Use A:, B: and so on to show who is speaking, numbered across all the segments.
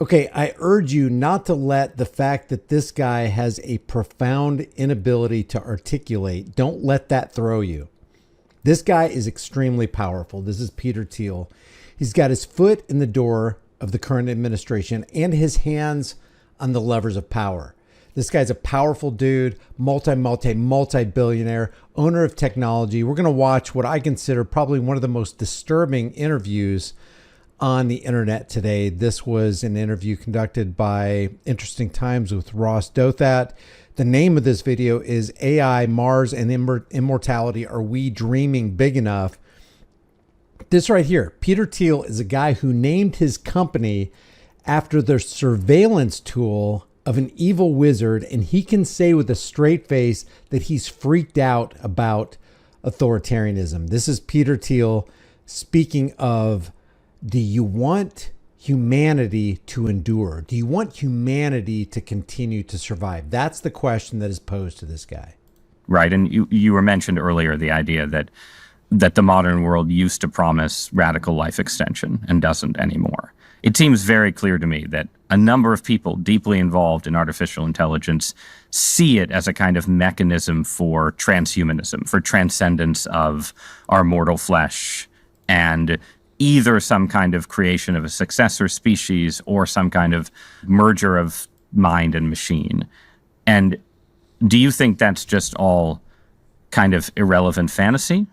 A: Okay, I urge you not to let the fact that this guy has a profound inability to articulate, don't let that throw you. This guy is extremely powerful. This is Peter Thiel. He's got his foot in the door of the current administration and his hands on the levers of power. This guy's a powerful dude, multi-billionaire, owner of technology. We're going to watch what I consider probably one of the most disturbing interviews on the internet today. This was an interview conducted by Interesting Times with Ross Douthat. The name of this video is AI, Mars, and Immortality. Are we dreaming big enough? This right here, Peter Thiel is a guy who named his company after the surveillance tool of an evil wizard, and he can say with a straight face that he's freaked out about authoritarianism. This is Peter Thiel speaking of, do you want humanity to endure? Do you want humanity to continue to survive? That's the question that is posed to this guy.
B: Right. And you were mentioned earlier the idea that the modern world used to promise radical life extension and doesn't anymore. It seems very clear to me that a number of people deeply involved in artificial intelligence see it as a kind of mechanism for transhumanism, for transcendence of our mortal flesh, and either some kind of creation of a successor species or some kind of merger of mind and machine. And do you think that's just all kind of irrelevant fantasy?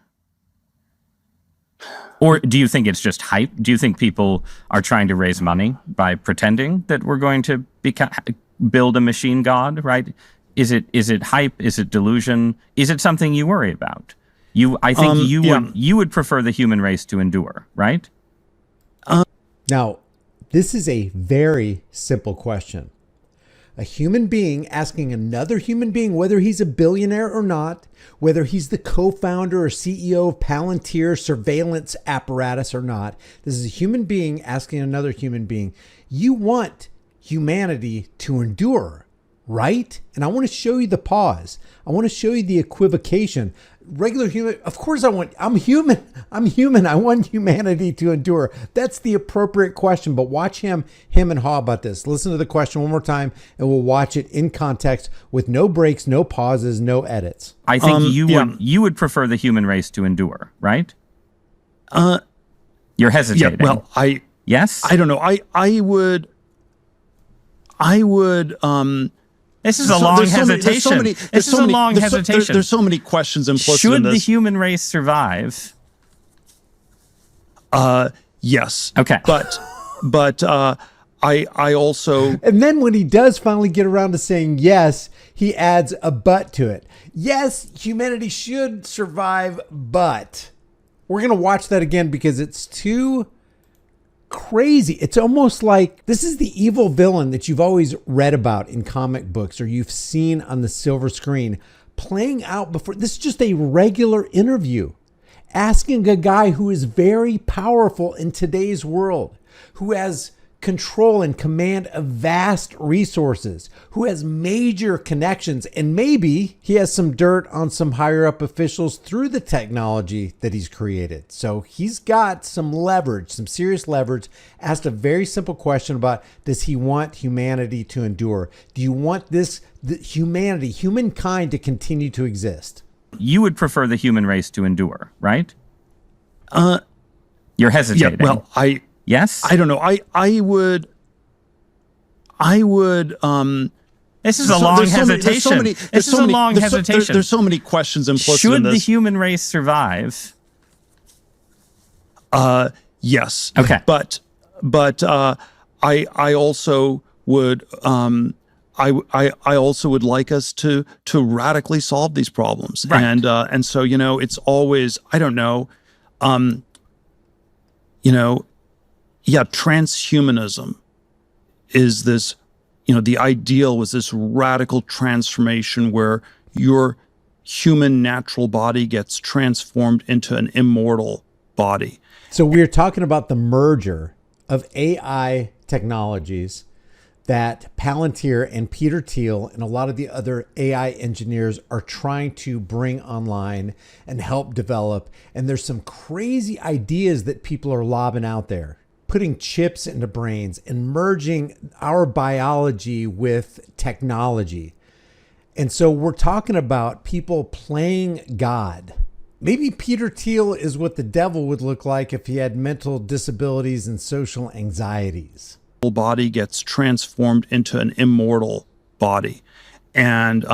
B: Or do you think it's just hype? Do you think people are trying to raise money by pretending that we're going to build a machine god, right? Is it hype? Is it delusion? Is it something you worry about? I think you would prefer the human race to endure, right?
A: Now, this is a very simple question. A human being asking another human being, whether he's a billionaire or not, whether he's the co-founder or CEO of Palantir surveillance apparatus or not, this is a human being asking another human being, you want humanity to endure, right? And I want to show you the pause. I want to show you the equivocation. Regular human, of course I'm human. I want humanity to endure. That's the appropriate question, but watch him and Haw about this. Listen to the question one more time and we'll watch it in context with no breaks, no pauses, no edits.
B: I think you would prefer the human race to endure, right? You're hesitating.
C: Yeah, well,
B: yes?
C: I don't know. I would
B: This is a long hesitation. This is a long hesitation.
C: There's so many questions implicit in this.
B: Should the human race survive?
C: Yes.
B: Okay.
C: But I also...
A: And then when he does finally get around to saying yes, he adds a but to it. Yes, humanity should survive, but... We're going to watch that again because it's too crazy. It's almost like this is the evil villain that you've always read about in comic books or you've seen on the silver screen playing out before. This is just a regular interview asking a guy who is very powerful in today's world, who has control and command of vast resources, who has major connections, and maybe he has some dirt on some higher up officials through the technology that he's created. So he's got some leverage, some serious leverage. Asked a very simple question about, does he want humanity to endure? Do you want humankind to continue to exist?
B: You would prefer the human race to endure, right? You're hesitating.
C: Yeah, well,
B: yes?
C: I don't know. I would.
B: This is a long hesitation. This is a long hesitation.
C: There's so many questions implicit in this.
B: Should the human race survive?
C: Yes.
B: Okay.
C: But I also would. I also would like us to radically solve these problems.
B: Right.
C: And so it's always, I don't know. Transhumanism is this, the ideal was this radical transformation where your human natural body gets transformed into an immortal body.
A: So we're talking about the merger of AI technologies that Palantir and Peter Thiel and a lot of the other AI engineers are trying to bring online and help develop. And there's some crazy ideas that people are lobbing out there. putting chips into brains and merging our biology with technology. And so we're talking about people playing God. Maybe Peter Thiel is what the devil would look like if he had mental disabilities and social anxieties.
C: Body gets transformed into an immortal body. And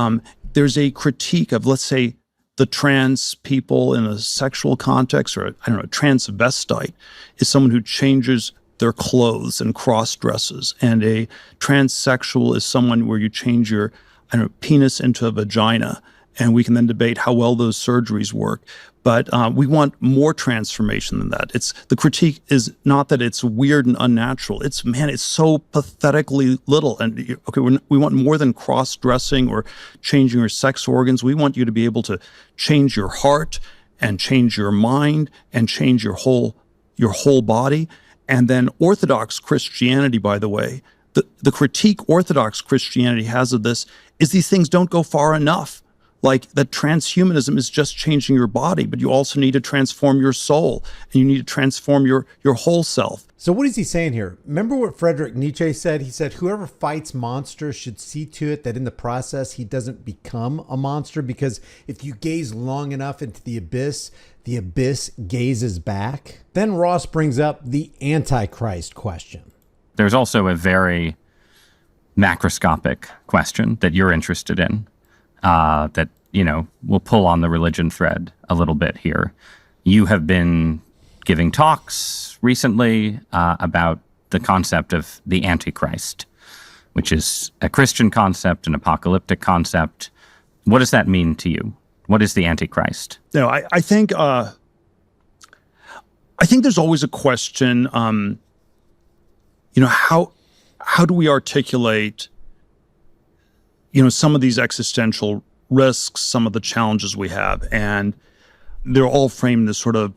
C: there's a critique of, let's say, the trans people in a sexual context, or I don't know, a transvestite is someone who changes their clothes and cross dresses. And a transsexual is someone where you change your, I don't know, penis into a vagina. And we can then debate how well those surgeries work. But we want more transformation than that. The critique is not that it's weird and unnatural. It's so pathetically little. And okay, we want more than cross-dressing or changing your sex organs. We want you to be able to change your heart and change your mind and change your whole body. And then Orthodox Christianity, by the way, the critique Orthodox Christianity has of this is these things don't go far enough. Like that transhumanism is just changing your body, but you also need to transform your soul and you need to transform your whole self.
A: So what is he saying here? Remember what Friedrich Nietzsche said? He said, whoever fights monsters should see to it that in the process, he doesn't become a monster, because if you gaze long enough into the abyss gazes back. Then Ross brings up the Antichrist question.
B: There's also a very macroscopic question that you're interested in. That, we'll pull on the religion thread a little bit here. You have been giving talks recently about the concept of the Antichrist, which is a Christian concept, an apocalyptic concept. What does that mean to you? What is the Antichrist?
C: No, I think there's always a question, how do we articulate some of these existential risks, some of the challenges we have, and they're all framed in this sort of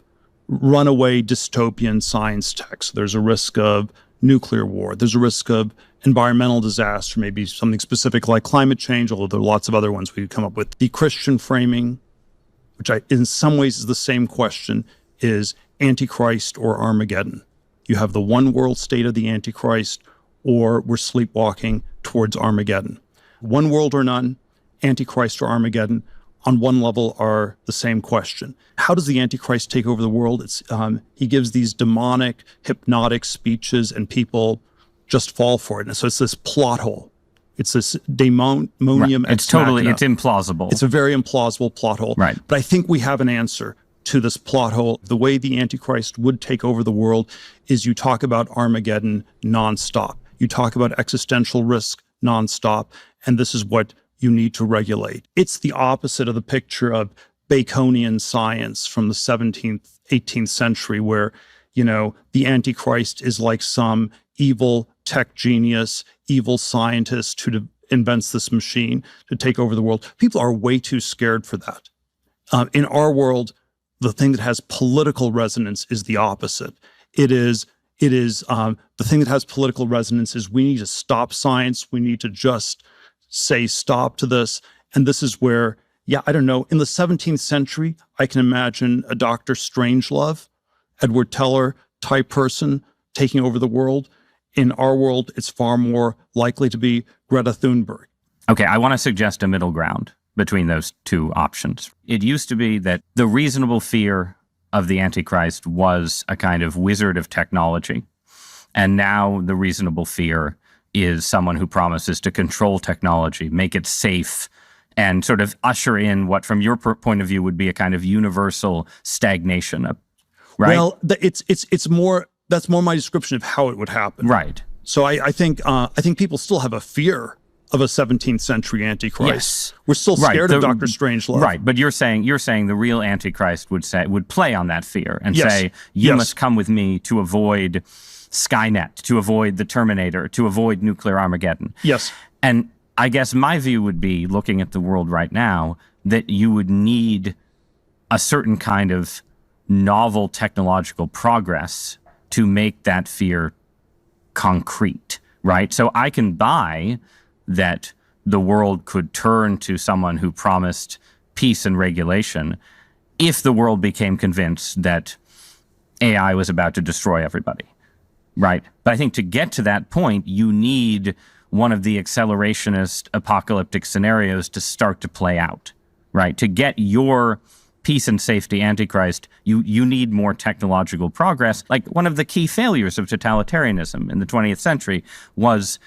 C: runaway dystopian science text. There's a risk of nuclear war. There's a risk of environmental disaster, maybe something specific like climate change, although there are lots of other ones we could come up with. The Christian framing, which in some ways is the same question, is Antichrist or Armageddon. You have the one world state of the Antichrist, or we're sleepwalking towards Armageddon. One world or none, Antichrist or Armageddon, on one level are the same question. How does the Antichrist take over the world? He gives these demonic, hypnotic speeches, and people just fall for it. And so it's this plot hole. It's this daemonium.
B: Right. It's implausible.
C: It's a very implausible plot hole.
B: Right.
C: But I think we have an answer to this plot hole. The way the Antichrist would take over the world is you talk about Armageddon nonstop. You talk about existential risk nonstop. And this is what you need to regulate. It's the opposite of the picture of Baconian science from the 17th, 18th century, where, the Antichrist is like some evil tech genius, evil scientist who invents this machine to take over the world. People are way too scared for that. In our world, the thing that has political resonance is the opposite. It is the thing that has political resonance is we need to stop science. We need to just say stop to this. And this is where, I don't know, in the 17th century, I can imagine a Dr. Strangelove, Edward Teller type person taking over the world. In our world, it's far more likely to be Greta Thunberg.
B: Okay, I want to suggest a middle ground between those two options. It used to be that the reasonable fear of the Antichrist was a kind of wizard of technology. And now the reasonable fear is someone who promises to control technology, make it safe, and sort of usher in what, from your point of view, would be a kind of universal stagnation, right?
C: Well, it's more, that's more my description of how it would happen.
B: Right.
C: So I think people still have a fear of a 17th century Antichrist.
B: Yes.
C: We're still scared of Dr. Strangelove.
B: Right, but you're saying the real Antichrist would play on that fear and say, you must come with me to avoid Skynet, to avoid the Terminator, to avoid nuclear Armageddon.
C: Yes.
B: And I guess my view would be, looking at the world right now, that you would need a certain kind of novel technological progress to make that fear concrete, right? So I can buy that the world could turn to someone who promised peace and regulation if the world became convinced that AI was about to destroy everybody. Right. But I think to get to that point, you need one of the accelerationist apocalyptic scenarios to start to play out, right? To get your peace and safety antichrist, you need more technological progress. Like one of the key failures of totalitarianism in the 20th century was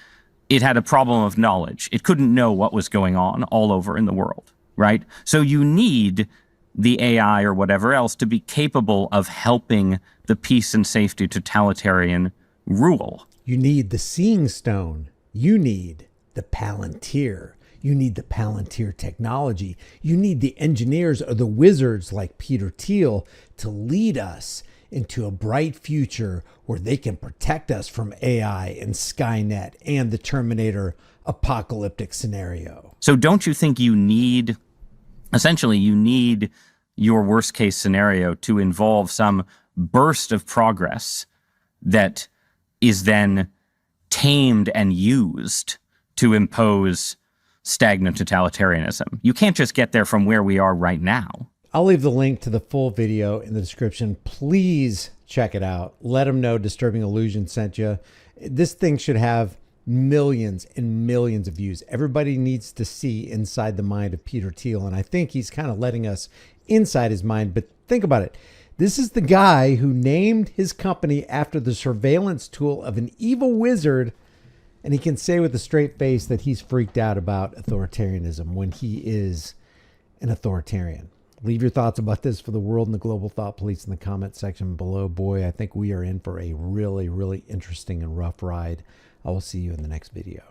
B: it had a problem of knowledge. It couldn't know what was going on all over in the world, right? So you need the AI or whatever else to be capable of helping the peace and safety totalitarian rule.
A: You need the seeing stone. You need the Palantir. You need the Palantir technology. You need the engineers or the wizards like Peter Thiel to lead us into a bright future where they can protect us from AI and Skynet and the Terminator apocalyptic scenario.
B: So don't you think you need, essentially, you need your worst case scenario to involve some burst of progress that is then tamed and used to impose stagnant totalitarianism? You can't just get there from where we are right now.
A: I'll leave the link to the full video in the description. Please check it out. Let them know Disturbing Illusion sent you. This thing should have millions and millions of views. Everybody needs to see inside the mind of Peter Thiel, and I think he's kind of letting us inside his mind. But think about it. This is the guy who named his company after the surveillance tool of an evil wizard, and he can say with a straight face that he's freaked out about authoritarianism when he is an authoritarian. Leave your thoughts about this for the world and the global thought police in the comment section below. Boy, I think we are in for a really, really interesting and rough ride. I will see you in the next video.